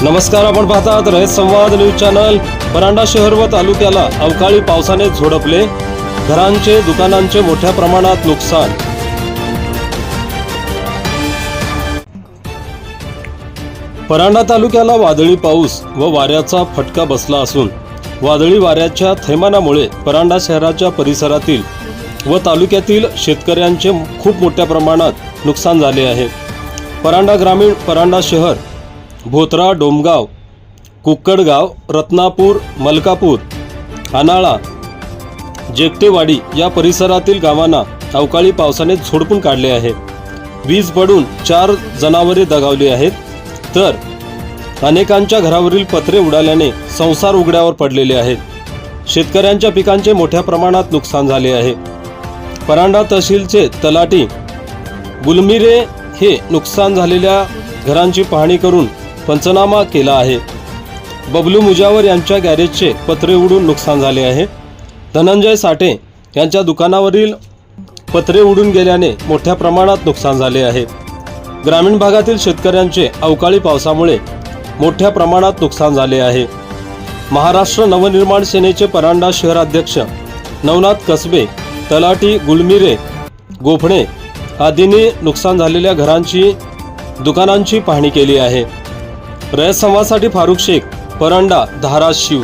नमस्कार, आपण पाहतात रयत संवाद न्यूज चॅनल। परांडा शहर व तालुक्याला अवकाळी पावसाने झोडपले, घरांचे दुकानांचे मोठ्या प्रमाणात नुकसान। परांडा तालुक्याला वादळी पाऊस व वाऱ्याचा फटका बसला असून वादळी वाऱ्याच्या थैमानामुळे परांडा शहराच्या परिसरातील व तालुक्यातील शेतकऱ्यांचे खूप मोठ्या प्रमाणात नुकसान झाले आहे। परांडा ग्रामीण, परांडा शहर, भोत्रा, डोमगाव, कुक्कडगाव, रत्नापूर, मलकापूर, अनाळा, जेकटेवाडी या परिसरातील गावांना अवकाळी पावसाने झोडपून काढले आहे। वीज पडून 4 जनावरे दगावली आहेत, तर अनेकांच्या घरावरील पत्रे उडाल्याने संसार उघड्यावर पडलेले आहेत। शेतकऱ्यांच्या पिकांचे मोठ्या प्रमाणात नुकसान झाले आहे। परांडा तहसीलचे तलाठी गुलमिरे हे नुकसान झालेल्या घरांची पाहणी करून पंचनामा केला आहे। बबलू मुजावर यांच्या गॅरेजचे पत्रे उडून नुकसान झाले आहे। धनंजय साठे यांच्या दुकानावरील पत्रे उडून गेल्याने मोठ्या प्रमाणात नुकसान झाले आहे। ग्रामीण भागातील शेतकऱ्यांचे अवकाळी पावसामुळे मोठ्या प्रमाणात नुकसान झाले आहे। महाराष्ट्र नवनिर्माण सेनेचे परांडा शहर अध्यक्ष नवनाथ कसबे, तलाठी गुलमिरे, गोफणे आदींनी नुकसान झालेल्या घरांची, दुकानांची पाहणी केली आहे। रयत संवादसाठी फारुख शेख, परांडा, धाराशिव।